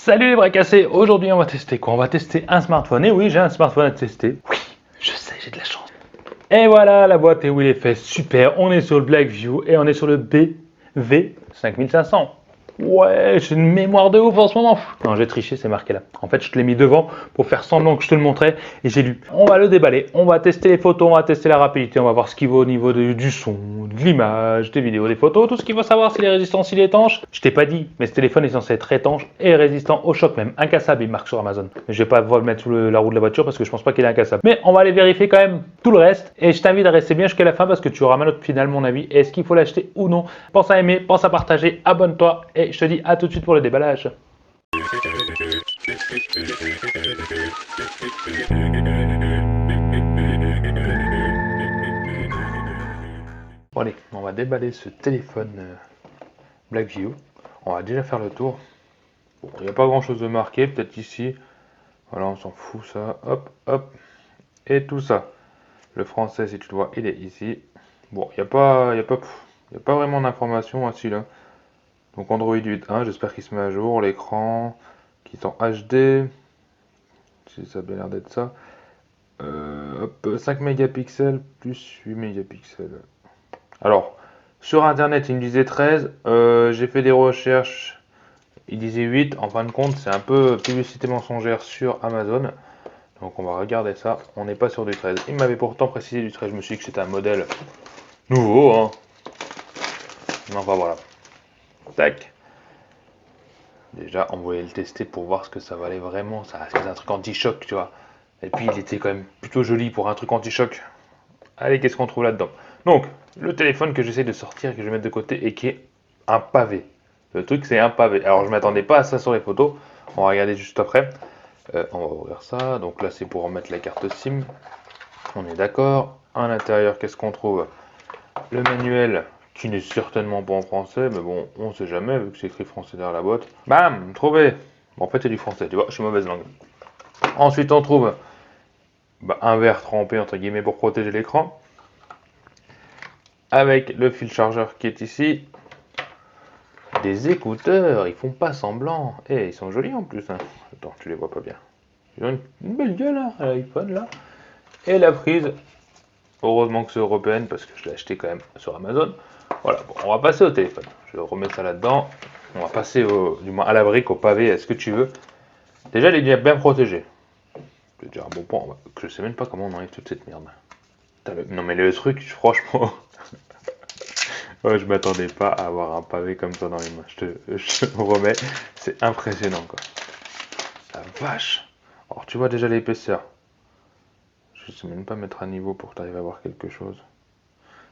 Salut les bras cassés, aujourd'hui on va tester quoi? On va tester un smartphone. Et oui, j'ai un smartphone à tester. Oui, je sais, j'ai de la chance. Et voilà, la boîte est où il est fait. Super, on est sur le Blackview et on est sur le BV5500. Ouais, j'ai une mémoire de ouf en ce moment. Non, j'ai triché, c'est marqué là. En fait, je te l'ai mis devant pour faire semblant que je te le montrais et j'ai lu. On va le déballer, on va tester les photos, on va tester la rapidité, on va voir ce qu'il vaut au niveau du son, de l'image, des vidéos, des photos, tout ce qu'il faut savoir, s'il est résistant, s'il est étanche. Je t'ai pas dit, mais ce téléphone est censé être étanche et résistant au choc même, incassable, il marque sur Amazon. Mais je vais pas le mettre sous la roue de la voiture parce que je pense pas qu'il est incassable. Mais on va aller vérifier quand même tout le reste et je t'invite à rester bien jusqu'à la fin parce que tu auras ma note finale, mon avis. Est-ce qu'il faut l'acheter ou non? Pense à aimer, pense à partager, abonne-toi et je te dis à tout de suite pour le déballage. Bon allez, on va déballer ce téléphone Blackview. On va déjà faire le tour. Bon, il n'y a pas grand chose de marqué, peut-être ici. Voilà, on s'en fout ça. Hop, hop. Et tout ça. Le français, si tu le vois, il est ici. Bon, il n'y a pas vraiment d'informations à celui-là. Donc Android 8.1, j'espère qu'il se met à jour. L'écran qui est en HD. Si ça a bien l'air d'être ça. Hop, 5 mégapixels plus 8 mégapixels. Alors, sur internet, il me disait 13. J'ai fait des recherches. Il disait 8. En fin de compte, c'est un peu publicité mensongère sur Amazon. Donc on va regarder ça. On n'est pas sur du 13. Il m'avait pourtant précisé du 13. Je me suis dit que c'était un modèle nouveau, hein. Enfin voilà. Tac. Déjà, on voulait le tester pour voir ce que ça valait vraiment. Ça, c'est un truc anti-choc, tu vois. Et puis, il était quand même plutôt joli pour un truc anti-choc. Allez, qu'est-ce qu'on trouve là-dedans? Donc, le téléphone que j'essaie de sortir, que je vais mettre de côté et qui est un pavé. Le truc, c'est un pavé. Alors, je m'attendais pas à ça sur les photos. On va regarder juste après. On va ouvrir ça. Donc là, c'est pour remettre la carte SIM. On est d'accord. À l'intérieur, qu'est-ce qu'on trouve? Le manuel, qui n'est certainement pas en français, mais bon, on sait jamais, vu que c'est écrit français derrière la boîte. Bam, trouvé. Bon, en fait, c'est du français, tu vois, je suis mauvaise langue. Ensuite, on trouve un verre trempé, entre guillemets, pour protéger l'écran. Avec le fil chargeur qui est ici. Des écouteurs, ils font pas semblant. Et ils sont jolis en plus. Hein. Attends, tu les vois pas bien. Ils ont une belle gueule, hein, à l'iPhone, là. Et la prise. Heureusement que c'est européenne, parce que je l'ai acheté quand même sur Amazon. Voilà, bon, on va passer au téléphone. Je vais remettre ça là-dedans. On va passer du moins à la brique, au pavé, à ce que tu veux. Déjà, il est bien protégé. C'est déjà un bon point. Je sais même pas comment on enlève toute cette merde. Non mais le truc, franchement, ouais, je m'attendais pas à avoir un pavé comme ça dans les mains. Je te remets, c'est impressionnant quoi. La vache. Alors tu vois déjà l'épaisseur. Je sais même pas mettre à niveau pour que tu arrives à voir quelque chose.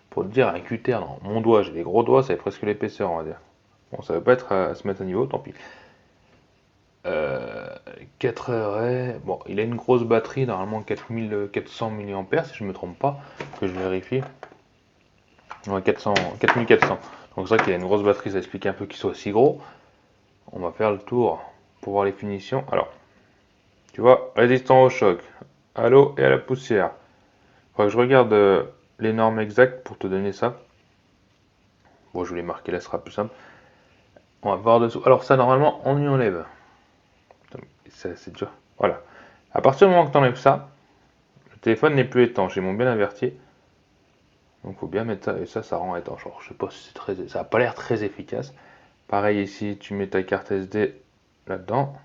Pour te dire, un cutter, non, mon doigt, j'ai des gros doigts, c'est presque l'épaisseur, on va dire. Bon, ça veut pas être à se mettre à niveau, tant pis. 4 heures, bon, il a une grosse batterie, normalement 4400 mAh, si je me trompe pas, que je vérifie. Ouais, 4400. Donc c'est vrai qu'il a une grosse batterie, ça explique un peu qu'il soit si gros. On va faire le tour pour voir les finitions. Alors, tu vois, résistant au choc, à l'eau et à la poussière. Faudrait que je regarde les normes exactes pour te donner ça. Bon, je vais les marquer là, ce sera plus simple. On va voir dessous. Alors ça, normalement, on y enlève. C'est dur. Voilà. À partir du moment que tu enlèves ça, le téléphone n'est plus étanche. Ils m'ont bien averti. Donc, il faut bien mettre ça. Et ça rend étanche. Alors, je sais pas si c'est très... Ça n'a pas l'air très efficace. Pareil ici, tu mets ta carte SD là-dedans.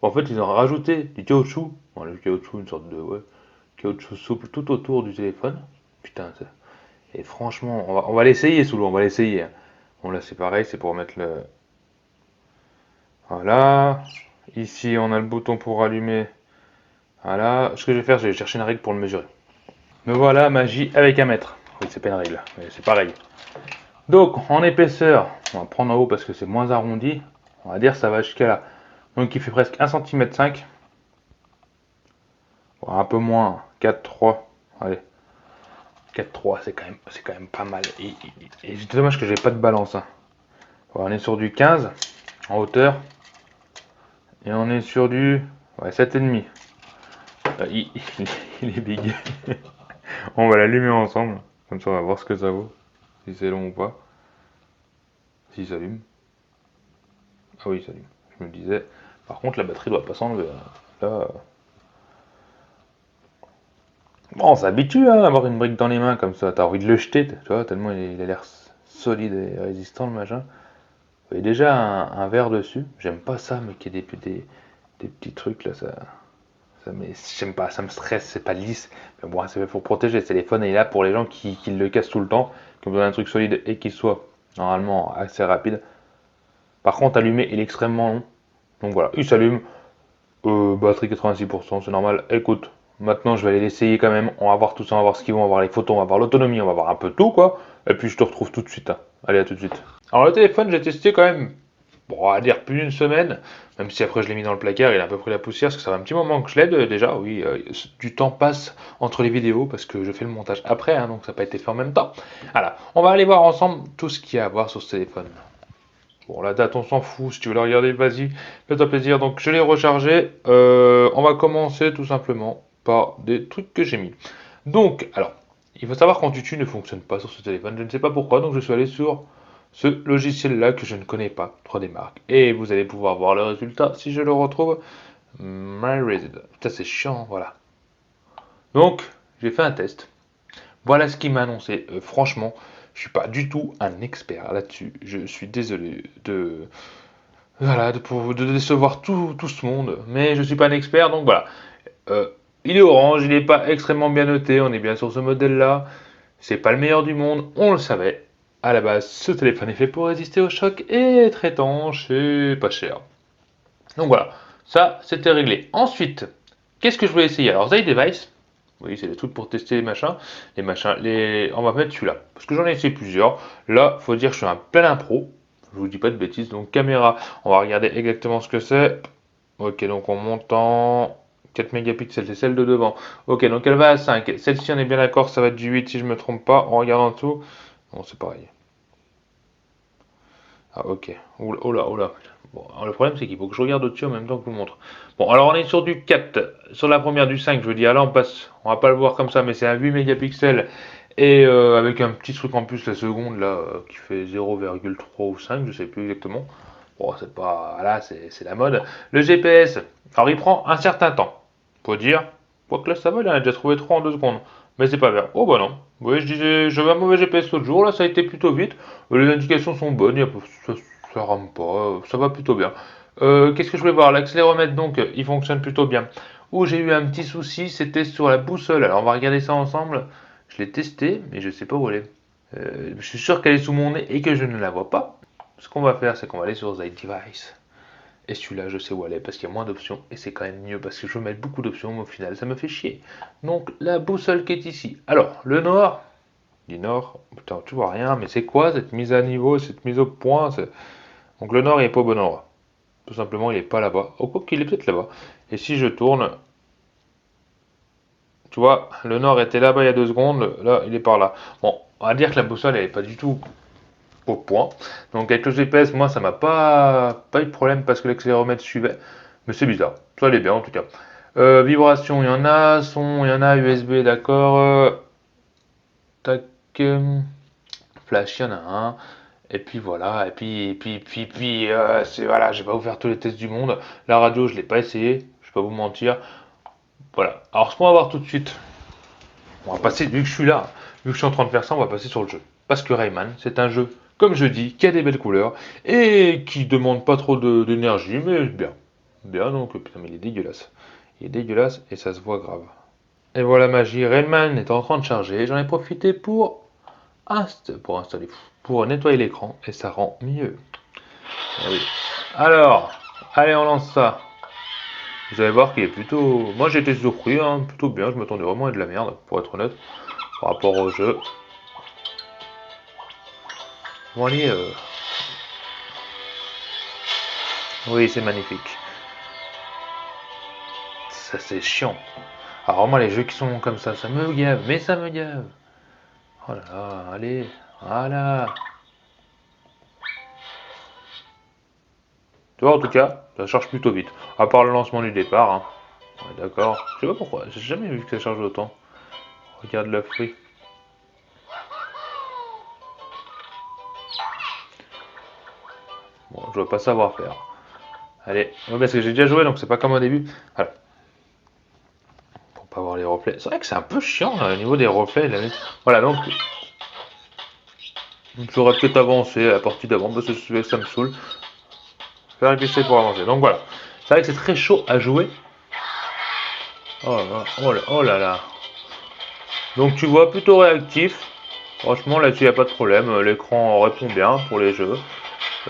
Bon, en fait, ils ont rajouté du caoutchouc. Bon, le caoutchouc, une sorte de caoutchouc souple tout autour du téléphone. Putain, ça... Et franchement, on va l'essayer sous l'eau. On va l'essayer. Hein. Bon, là, c'est pareil. C'est pour mettre le... Voilà. Ici, on a le bouton pour allumer. Voilà. Ce que je vais faire, je vais chercher une règle pour le mesurer. Me voilà, magie avec un mètre. Oui, c'est pas une règle, mais c'est pareil. Donc, en épaisseur, on va prendre en haut parce que c'est moins arrondi. On va dire ça va jusqu'à là. Donc, il fait presque 1,5 cm. Un peu moins, 4,3. Allez. 4,3, c'est quand même pas mal. Et c'est dommage que j'ai pas de balance. Hein. On est sur du 15 en hauteur. Et on est sur du 7,5. Il est big. On va l'allumer ensemble. Comme ça, on va voir ce que ça vaut. Si c'est long ou pas. Si ça allume. Ah oui, ça allume. Je me disais. Par contre, la batterie doit pas s'enlever, hein. Là, bon, on s'habitue hein, à avoir une brique dans les mains comme ça. T'as envie de le jeter, tu vois, tellement il a l'air solide et résistant le machin. Il y a déjà un verre dessus. J'aime pas ça, mais qu'il y ait des petits trucs là, j'aime pas, ça me stresse, c'est pas lisse. Mais bon, c'est fait pour protéger. Le téléphone est là pour les gens qui le cassent tout le temps, qui ont besoin d'un truc solide et qui soit normalement assez rapide. Par contre, allumer, il est extrêmement long. Donc voilà, il s'allume. Batterie 86%, c'est normal. Écoute, maintenant je vais aller l'essayer quand même. On va voir tout ça, on va voir ce qu'ils vont, on va voir les photos, on va voir l'autonomie, on va voir un peu tout quoi. Et puis je te retrouve tout de suite, hein. Allez, à tout de suite. Alors le téléphone, j'ai testé quand même, bon, on va dire plus d'une semaine. Même si après je l'ai mis dans le placard, il a un peu pris la poussière, parce que ça fait un petit moment que je l'aide déjà. Oui, du temps passe entre les vidéos, parce que je fais le montage après, hein, donc ça n'a pas été fait en même temps. Voilà, on va aller voir ensemble tout ce qu'il y a à voir sur ce téléphone. Bon, la date, on s'en fout. Si tu veux la regarder, vas-y, fais-toi plaisir. Donc, je l'ai rechargé. On va commencer tout simplement par des trucs que j'ai mis. Donc, alors, il faut savoir qu'en tutu ne fonctionne pas sur ce téléphone. Je ne sais pas pourquoi. Donc, je suis allé sur ce logiciel-là que je ne connais pas, 3D Mark. Et vous allez pouvoir voir le résultat si je le retrouve. MyResident. Putain, c'est chiant, voilà. Donc, j'ai fait un test. Voilà ce qu'il m'a annoncé. Franchement, je suis pas du tout un expert là-dessus. Je suis désolé de voilà, de décevoir tout ce monde. Mais je suis pas un expert, donc voilà. Euh, il est orange, il n'est pas extrêmement bien noté. On est bien sur ce modèle-là. C'est pas le meilleur du monde, on le savait. À la base, ce téléphone est fait pour résister au choc et être étanche et pas cher. Donc voilà, ça c'était réglé. Ensuite, qu'est-ce que je voulais essayer? Alors, ZyDevice, oui, c'est des trucs pour tester les machins, on va mettre celui-là, parce que j'en ai essayé plusieurs. Là, faut dire que je suis un plein impro, je vous dis pas de bêtises. Donc caméra, on va regarder exactement ce que c'est. Ok, donc on monte en 4 mégapixels, c'est celle de devant. Ok, donc elle va à 5. Celle-ci, on est bien d'accord, ça va être du 8 si je me trompe pas. On regarde en dessous. Bon, c'est pareil. Ah, ok. Oula, oula, oula. Bon, alors le problème, c'est qu'il faut que je regarde au-dessus en même temps que je vous montre. Bon, alors on est sur du 4. Sur la première du 5, je veux dire, là on passe, on va pas le voir comme ça, mais c'est un 8 mégapixels. Et avec un petit truc en plus, la seconde, là, qui fait 0,3 ou 5, je sais plus exactement. Bon, c'est pas, là, c'est la mode. Le GPS, alors il prend un certain temps. Faut dire, quoique là ça va, il en a déjà trouvé 3 en 2 secondes. Mais c'est pas vert. Oh bah non. Oui, je disais, j'avais un mauvais GPS l'autre jour, là ça a été plutôt vite. Les indications sont bonnes, ça rame pas, ça va plutôt bien. Qu'est-ce que je voulais voir? L'accéléromètre, donc, il fonctionne plutôt bien. Où j'ai eu un petit souci, c'était sur la boussole. Alors on va regarder ça ensemble. Je l'ai testé, mais je sais pas où elle est. Je suis sûr qu'elle est sous mon nez et que je ne la vois pas. Ce qu'on va faire, c'est qu'on va aller sur ZyDevice. Et celui-là, je sais où elle est parce qu'il y a moins d'options et c'est quand même mieux parce que je veux mettre beaucoup d'options, mais au final, ça me fait chier. Donc, la boussole qui est ici. Alors, le nord, du nord, putain, tu vois rien, mais c'est quoi cette mise à niveau, cette mise au point? Donc, le nord, il n'est pas au bon endroit. Tout simplement, il n'est pas là-bas. Oh, quoi qu'il est peut-être là-bas. Et si je tourne, tu vois, le nord était là-bas il y a 2 secondes, là, il est par là. Bon, on va dire que la boussole, elle n'est pas du tout au point. Donc avec le GPS, moi, ça m'a pas eu de problème parce que l'accéléromètre suivait. Mais c'est bizarre. Ça allait bien en tout cas. Vibration, il y en a. Son, il y en a. USB, d'accord. Tac. Flash, il y en a un. Et puis voilà. Et puis, c'est voilà. J'ai pas ouvert tous les tests du monde. La radio, je l'ai pas essayé. Je vais pas vous mentir. Voilà. Alors ce qu'on va voir tout de suite, on va passer, vu que je suis là, vu que je suis en train de faire ça, on va passer sur le jeu. Parce que Rayman, c'est un jeu, comme je dis, qui a des belles couleurs et qui demande pas trop d'énergie, mais bien. Bien, donc, putain, mais il est dégueulasse. Il est dégueulasse et ça se voit grave. Et voilà magie, Rayman est en train de charger. J'en ai profité pour installer, pour nettoyer l'écran et ça rend mieux. Ah oui. Alors, allez, on lance ça. Vous allez voir qu'il est plutôt. Moi j'ai été surpris, hein, plutôt bien. Je m'attendais vraiment à de la merde, pour être honnête, par rapport au jeu. Bon, allez, oui, c'est magnifique. Ça, c'est chiant. Alors, moi, les jeux qui sont comme ça me gave, mais ça me gave. Oh là là, allez, voilà. Tu vois, en tout cas, ça charge plutôt vite. À part le lancement du départ, hein. Ouais, d'accord. Je sais pas pourquoi, j'ai jamais vu que ça charge autant. Regarde le fruit. Bon, je dois pas savoir faire. Allez, ouais, parce que j'ai déjà joué, donc c'est pas comme au début. Voilà. Pour pas voir les reflets. C'est vrai que c'est un peu chiant au niveau des reflets. Là. Voilà, donc j'aurais peut-être avancé à la partie d'avant, parce que ça me saoule. Faire glisser pour avancer. Donc voilà. C'est vrai que c'est très chaud à jouer. Oh là, oh là là. Donc tu vois, plutôt réactif. Franchement, là-dessus, il n'y a pas de problème. L'écran répond bien pour les jeux.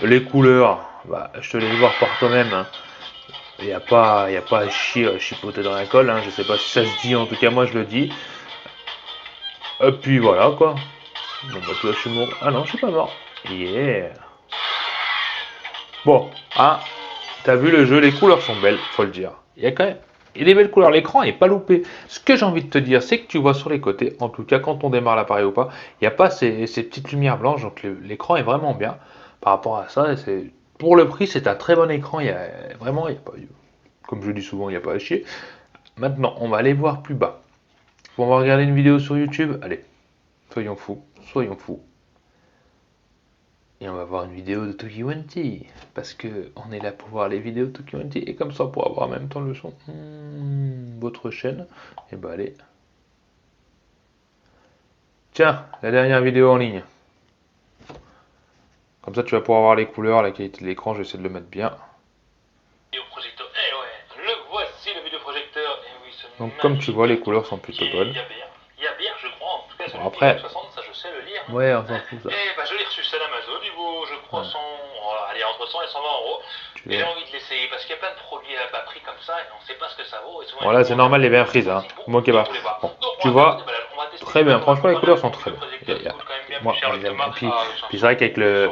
Les couleurs, bah, je te laisse voir par toi-même. Hein. Il n'y a pas à chier, chipoter dans la colle. Hein. Je sais pas si ça se dit, en tout cas, moi je le dis. Et puis voilà quoi. Bon, bah, tu vois, je suis mort. Ah non, je suis pas mort. Yeah. Bon, hein, t'as vu le jeu, les couleurs sont belles, faut le dire. Il y a quand même des belles couleurs, l'écran n'est pas loupé. Ce que j'ai envie de te dire, c'est que tu vois sur les côtés, en tout cas quand on démarre l'appareil ou pas, il n'y a pas ces petites lumières blanches, donc l'écran est vraiment bien. Par rapport à ça, pour le prix, c'est un très bon écran, il y a vraiment, il y a pas, comme je dis souvent, il n'y a pas à chier. Maintenant, on va aller voir plus bas. On va regarder une vidéo sur YouTube, allez, soyons fous, soyons fous. Et on va voir une vidéo de Tokiwanti. Parce que on est là pour voir les vidéos de Tokiwanti. Et comme ça, pour avoir en même temps le son. Votre chaîne. Et bah allez. Tiens, la dernière vidéo en ligne. Comme ça, tu vas pouvoir voir les couleurs, la qualité de l'écran. Je vais essayer de le mettre bien. Vidéoprojecteur. Eh ouais, le voici le vidéoprojecteur. Et oui, ce Donc comme tu vois, les couleurs sont plutôt bonnes. Il y a bien, je crois, en tout cas, Bon, après, 60, ça je sais le lire. ouais, on s'en fout ça. Eh bah je l'ai reçu, c'est d'Amazon, il vaut, je crois, 100, allez, entre 100 et 120 euros. Et j'ai envie de l'essayer parce qu'il y a plein de produits à bas prix comme ça et on ne sait pas ce que ça vaut. Bon là, c'est normal, les bien prises, hein. Vous moquez pas. Bon, tu vois, très bien. Franchement, les couleurs sont très bien. Moi, j'aime. Et puis c'est vrai qu'avec le,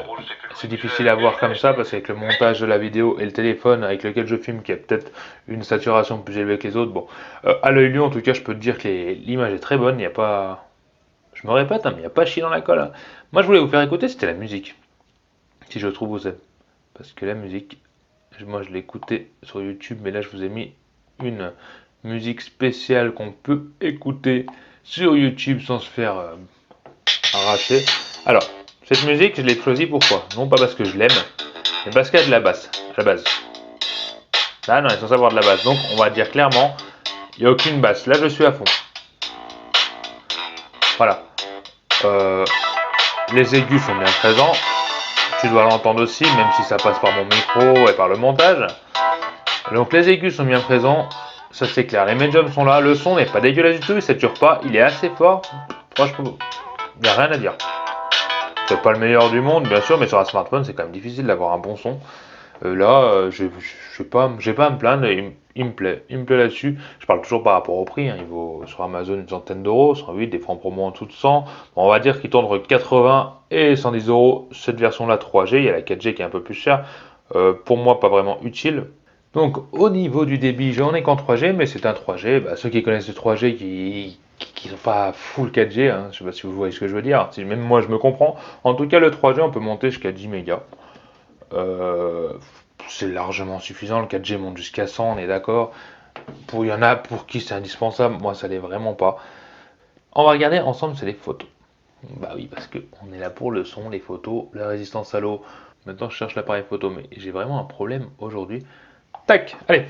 c'est difficile à voir comme ça parce qu'avec le montage de la vidéo et le téléphone avec lequel je filme, qui a peut-être une saturation plus élevée que les autres. Bon, à l'œil nu, en tout cas, je peux te dire que l'image est très bonne. Il n'y a pas, je me répète, hein, mais il n'y a pas chier dans la colle. Hein. Moi, je voulais vous faire écouter, c'était la musique. Si je trouve vous aime. Parce que la musique, moi je l'ai écoutée sur YouTube, mais là je vous ai mis une musique spéciale qu'on peut écouter sur YouTube sans se faire arracher. Alors, cette musique, je l'ai choisie pourquoi? Non pas parce que je l'aime, mais parce qu'il y a de la basse, à la base. Là, non, il est censé avoir de la basse. Donc, on va dire clairement, il n'y a aucune basse. Là, je suis à fond. Voilà. Les aigus sont bien présents. Tu dois l'entendre aussi, même si ça passe par mon micro et par le montage. Donc les aigus sont bien présents, ça c'est clair. Les médiums sont là, le son n'est pas dégueulasse du tout, il sature pas, il est assez fort. Franchement, il n'y a rien à dire. C'est pas le meilleur du monde, bien sûr, mais sur un smartphone c'est quand même difficile d'avoir un bon son. Là, j'ai pas à me plaindre, il me plaît là-dessus. Je parle toujours par rapport au prix, hein. Il vaut sur Amazon une centaine d'euros, 108, des francs promo en dessous de 100. Bon, on va dire qu'il tourne entre 80 et 110 euros. Cette version-là 3G, il y a la 4G qui est un peu plus chère. Pour moi, pas vraiment utile. Donc, au niveau du débit, j'en ai qu'en 3G, mais c'est un 3G. Bah, ceux qui connaissent le 3G qui sont pas full 4G, hein, je sais pas si vous voyez ce que je veux dire. Si même moi je me comprends. En tout cas, le 3G, on peut monter jusqu'à 10 mégas. C'est largement suffisant, le 4G monte jusqu'à 100, on est d'accord. Il y en a pour qui c'est indispensable, moi ça l'est vraiment pas. On va regarder ensemble, c'est les photos. Bah oui, parce que on est là pour le son, les photos, la résistance à l'eau. Maintenant je cherche l'appareil photo, mais j'ai vraiment un problème aujourd'hui. Tac, allez.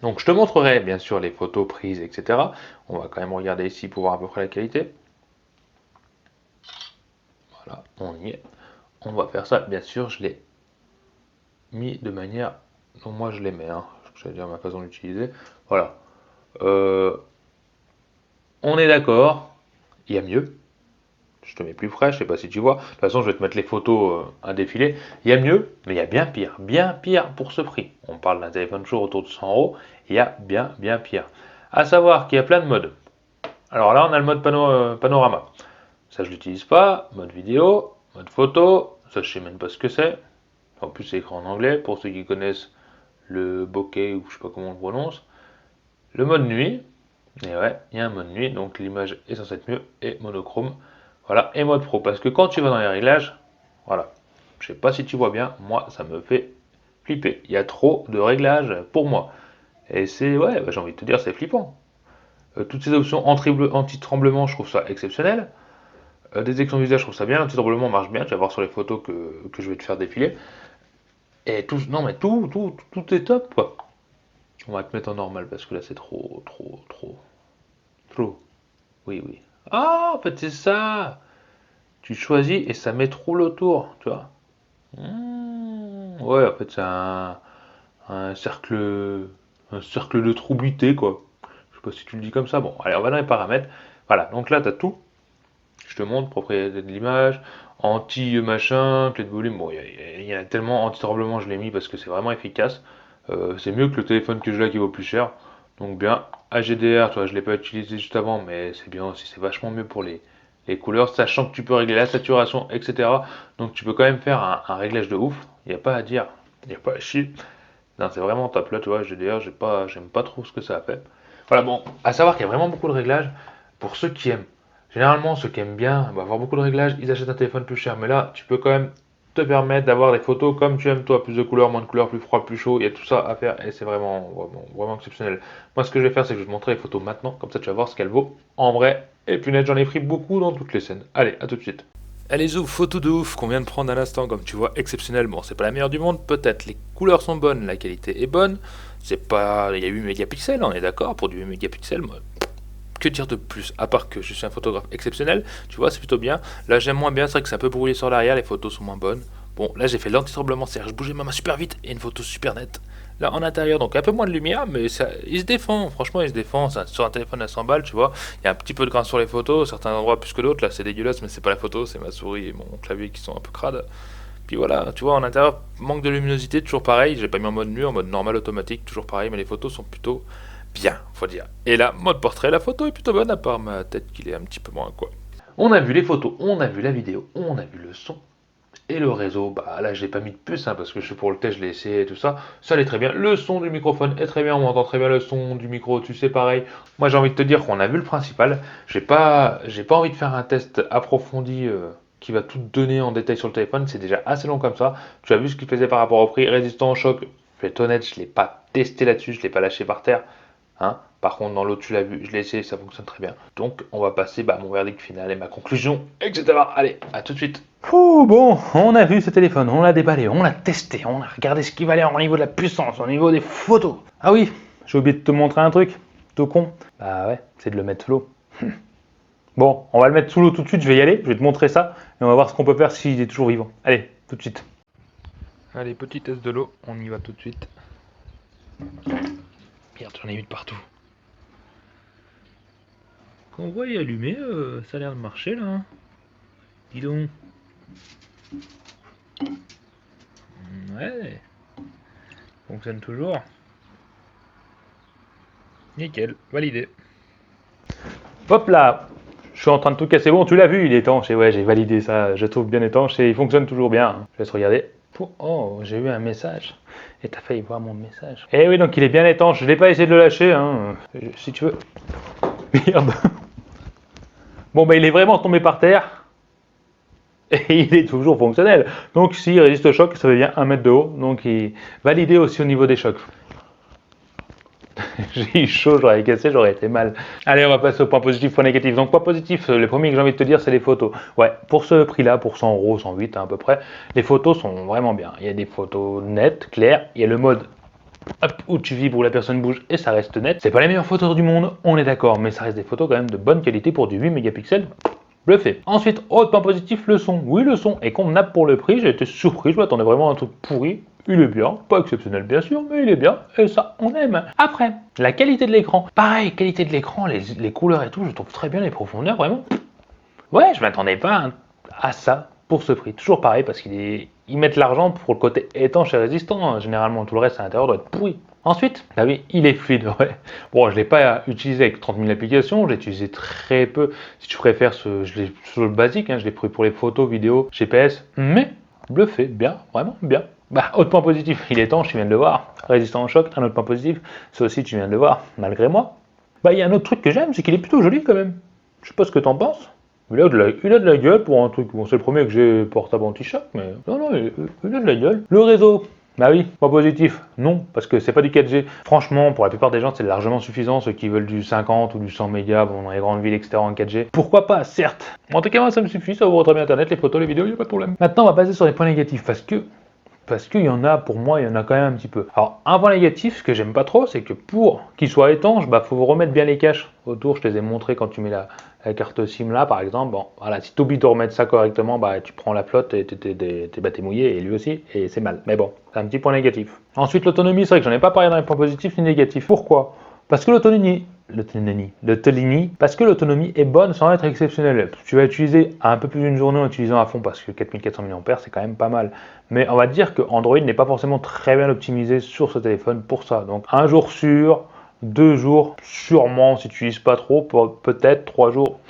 Donc je te montrerai bien sûr les photos prises, etc. On va quand même regarder ici pour voir à peu près la qualité. Voilà, on y est. On va faire ça, bien sûr, je l'ai mis de manière dont moi je l'aimais, hein. J'allais dire ma façon d'utiliser. Voilà. On est d'accord, il y a mieux. Je te mets plus frais, je sais pas si tu vois. De toute façon, je vais te mettre les photos à défiler. Il y a mieux, mais il y a bien pire pour ce prix. On parle d'un téléphone chaud autour de 100 euros. Il y a bien pire. À savoir qu'il y a plein de modes. Alors là, on a le mode panorama. Ça, je l'utilise pas. Mode vidéo, mode photo. Ça, je sais même pas ce que c'est. En plus, c'est écrit en anglais pour ceux qui connaissent le bokeh ou je sais pas comment on le prononce. Le mode nuit, et ouais, il y a un mode nuit, donc l'image est censée être mieux, et monochrome, voilà, et mode pro, parce que quand tu vas dans les réglages, voilà, je sais pas si tu vois bien, moi ça me fait flipper, il y a trop de réglages pour moi, et c'est, ouais, bah, j'ai envie de te dire, c'est flippant. Toutes ces options anti-tremblement, je trouve ça exceptionnel. Détection visage, je trouve ça bien, l'anti-tremblement marche bien, tu vas voir sur les photos que je vais te faire défiler. Et tout, non mais tout est top quoi. On va te mettre en normal parce que là c'est trop. Oui, oui. Ah, en fait c'est ça. Tu choisis et ça met trop le tour, tu vois. Ouais, en fait c'est un cercle, un cercle de trou buté quoi. Je sais pas si tu le dis comme ça. Bon, allez, on va dans les paramètres. Voilà, donc là tu as tout. Je te montre propriété de l'image, anti-machin, clé de volume. Bon, il y en a tellement, anti-tremblement, je l'ai mis parce que c'est vraiment efficace. C'est mieux que le téléphone que j'ai là qui vaut plus cher. Donc bien, HDR, toi, je ne l'ai pas utilisé juste avant, mais c'est bien aussi, c'est vachement mieux pour les couleurs, sachant que tu peux régler la saturation, etc. Donc tu peux quand même faire un réglage de ouf. Il n'y a pas à dire, il n'y a pas à chier. Non, c'est vraiment top. Là, tu vois, HDR, j'aime pas trop ce que ça a fait. Voilà, bon, à savoir qu'il y a vraiment beaucoup de réglages pour ceux qui aiment. Généralement, ceux qui aiment bien avoir beaucoup de réglages, ils achètent un téléphone plus cher. Mais là, tu peux quand même te permettre d'avoir des photos comme tu aimes toi, plus de couleurs, moins de couleurs, plus froid, plus chaud. Il y a tout ça à faire et c'est vraiment exceptionnel. Moi, ce que je vais faire, c'est que je vais te montrer les photos maintenant. Comme ça, tu vas voir ce qu'elles vaut en vrai. Et punaise, j'en ai pris beaucoup dans toutes les scènes. Allez, à tout de suite. Allez zoom, photo de ouf qu'on vient de prendre à l'instant, comme tu vois, exceptionnel. Bon, c'est pas la meilleure du monde, peut-être. Les couleurs sont bonnes, la qualité est bonne. C'est pas. Il y a 8 mégapixels, on est d'accord, pour du 8 mégapixels. Moi, que dire de plus, à part que je suis un photographe exceptionnel, tu vois, c'est plutôt bien. Là, j'aime moins bien, c'est vrai que c'est un peu brouillé sur l'arrière, les photos sont moins bonnes. Bon, là, j'ai fait l'anti-tremblement, c'est-à-dire je bougeais ma main super vite et une photo super nette. Là, en intérieur, donc un peu moins de lumière, mais ça, il se défend, franchement, il se défend. Sur un téléphone à 100 balles, tu vois, il y a un petit peu de grain sur les photos, certains endroits plus que d'autres. Là, c'est dégueulasse, mais c'est pas la photo, c'est ma souris et mon clavier qui sont un peu crades. Puis voilà, tu vois, en intérieur, manque de luminosité, toujours pareil. J'ai pas mis en mode nu, en mode normal automatique, toujours pareil, mais les photos sont plutôt bien, faut dire. Et là, mode portrait, la photo est plutôt bonne, à part ma tête qu'il est un petit peu moins, quoi. On a vu les photos, on a vu la vidéo, on a vu le son. Et le réseau, bah là, j'ai pas mis de puce, hein, parce que je suis pour le test, je l'ai essayé et tout ça. Ça allait très bien. Le son du microphone est très bien, on entend très bien le son du micro, tu sais, pareil. Moi, j'ai envie de te dire qu'on a vu le principal. J'ai pas envie de faire un test approfondi qui va tout donner en détail sur le téléphone. C'est déjà assez long comme ça. Tu as vu ce qu'il faisait par rapport au prix, résistant au choc. Je vais être honnête, je l'ai pas testé là-dessus, je l'ai pas lâché par terre. Hein. Par contre, dans l'autre, tu l'as vu, je l'ai essayé, ça fonctionne très bien. Donc, on va passer à mon verdict final et ma conclusion, etc. Allez, à tout de suite. Ouh, bon, on a vu ce téléphone, on l'a déballé, on l'a testé, on a regardé ce qu'il valait au niveau de la puissance, au niveau des photos. Ah oui, j'ai oublié de te montrer un truc, tout con. Bah ouais, c'est de le mettre sous l'eau. Bon, on va le mettre sous l'eau tout de suite, je vais y aller, je vais te montrer ça, et on va voir ce qu'on peut faire s'il est toujours vivant. Allez, tout de suite. Allez, petit test de l'eau, on y va tout de suite. Merde, j'en ai mis de partout. Quand on voit y allumer, ça a l'air de marcher là. Hein. Dis donc. Ouais. Fonctionne toujours. Nickel, validé. Hop là, je suis en train de tout casser. Bon, tu l'as vu, il est étanche, et ouais, j'ai validé ça, je trouve bien étanche, et il fonctionne toujours bien. Je laisse regarder. Oh, j'ai eu un message. Et t'as failli voir mon message. Eh oui, donc il est bien étanche. Je n'ai pas essayé de le lâcher, hein. Si tu veux. Merde. Bon, bah il est vraiment tombé par terre. Et il est toujours fonctionnel. Donc s'il résiste au choc, ça fait bien 1 mètre de haut. Donc il est validé aussi au niveau des chocs. J'ai eu chaud, j'aurais cassé, j'aurais été mal. Allez, on va passer au point positif, point négatif. Donc, point positif, le premier que j'ai envie de te dire, c'est les photos. Ouais, pour ce prix-là, pour 100 euros, 108 hein, à peu près, les photos sont vraiment bien. Il y a des photos nettes, claires. Il y a le mode hop, où tu vibres, où la personne bouge et ça reste net. C'est pas les meilleures photos du monde, on est d'accord, mais ça reste des photos quand même de bonne qualité pour du 8 mégapixels. Bluffé. Ensuite, autre point positif, le son. Oui, le son est convenable pour le prix. J'ai été surpris, je m'attendais vraiment à un truc pourri. Il est bien, pas exceptionnel bien sûr, mais il est bien, et ça, on aime. Après, la qualité de l'écran. Pareil, qualité de l'écran, les couleurs et tout, je trouve très bien les profondeurs, vraiment. Ouais, je m'attendais pas à ça pour ce prix. Toujours pareil, parce qu'ils mettent l'argent pour le côté étanche et résistant. Généralement, tout le reste à l'intérieur doit être pourri. Ensuite, bah oui, il est fluide, ouais. Bon, je ne l'ai pas utilisé avec 30 000 applications, je l'ai utilisé très peu. Si tu préfères, je l'ai sur le basique, hein, je l'ai pris pour les photos, vidéos, GPS, mais bluffé, bien, vraiment bien. Bah, autre point positif, il est étanche, tu viens de le voir, résistant au choc. Un autre point positif, ça aussi tu viens de le voir, malgré moi. Bah, il y a un autre truc que j'aime, c'est qu'il est plutôt joli quand même. Je sais pas ce que t'en penses. Il a de la gueule pour un truc, bon c'est le premier que j'ai portable anti-choc, mais non, il a de la gueule. Le réseau, bah oui, point positif, non, parce que c'est pas du 4G. Franchement, pour la plupart des gens, c'est largement suffisant, ceux qui veulent du 50 ou du 100 mégas, bon, dans les grandes villes, etc. en 4G. Pourquoi pas, certes. En tout cas, moi, ça me suffit, ça ouvre très bien Internet, les photos, les vidéos, il n'y a pas de problème. Maintenant, on va passer sur les points négatifs, parce que parce qu'il y en a, pour moi, il y en a quand même un petit peu. Alors, un point négatif, ce que j'aime pas trop, c'est que pour qu'il soit étanche, bah, faut remettre bien les caches autour. Je te les ai montré quand tu mets la carte SIM là, par exemple. Bon, voilà, si tu oublies de remettre ça correctement, bah, tu prends la flotte et t'es mouillé, et lui aussi, et c'est mal. Mais bon, c'est un petit point négatif. Ensuite, l'autonomie, c'est vrai que j'en ai pas parlé dans les points positifs ni négatifs. Pourquoi? Parce que l'autonomie est bonne sans être exceptionnelle. Tu vas utiliser un peu plus d'une journée en utilisant à fond parce que 4400 mAh c'est quand même pas mal. Mais on va dire que Android n'est pas forcément très bien optimisé sur ce téléphone pour ça. Donc un jour sûr, 2 jours sûrement si tu n'utilises pas trop, peut-être 3 jours.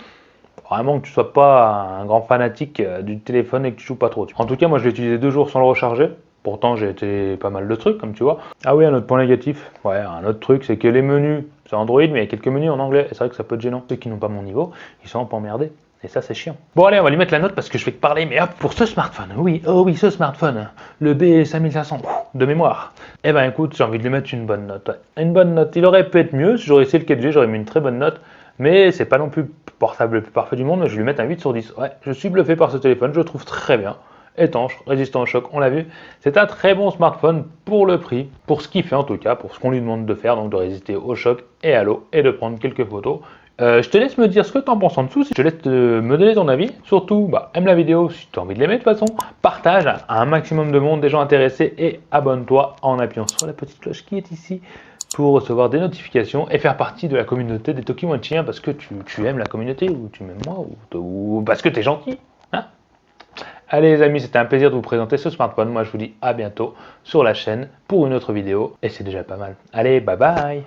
Vraiment que tu sois pas un grand fanatique du téléphone et que tu joues pas trop. En tout cas, moi je l'ai utilisé 2 jours sans le recharger. Pourtant, j'ai été pas mal de trucs, comme tu vois. Ah oui, un autre point négatif. Ouais, un autre truc, c'est que les menus, c'est Android, mais il y a quelques menus en anglais. Et c'est vrai que ça peut être gênant. Ceux qui n'ont pas mon niveau, ils sont un peu emmerdés. Et ça, c'est chiant. Bon, allez, on va lui mettre la note parce que je vais te parler. Mais hop, pour ce smartphone. Oui, oh oui, ce smartphone. Le B5500 de mémoire. Eh ben, écoute, j'ai envie de lui mettre une bonne note. Ouais. Une bonne note. Il aurait pu être mieux. Si j'aurais essayé le 4G, j'aurais mis une très bonne note. Mais c'est pas non plus portable le plus parfait du monde. Mais je vais lui mettre un 8 sur 10. Ouais, je suis bluffé par ce téléphone. Je le trouve très bien. Étanche, résistant au choc, on l'a vu. C'est un très bon smartphone pour le prix, pour ce qu'il fait en tout cas, pour ce qu'on lui demande de faire, donc de résister au choc et à l'eau et de prendre quelques photos. Je te laisse me dire ce que tu en penses en dessous, je te laisse me donner ton avis. Surtout, aime la vidéo si tu as envie de l'aimer de toute façon. Partage à un maximum de monde, des gens intéressés et abonne-toi en appuyant sur la petite cloche qui est ici pour recevoir des notifications et faire partie de la communauté des Tokimonchiens parce que tu aimes la communauté ou tu m'aimes moi ou parce que tu es gentil. Allez les amis, c'était un plaisir de vous présenter ce smartphone. Moi je vous dis à bientôt sur la chaîne pour une autre vidéo. Et c'est déjà pas mal. Allez, bye bye.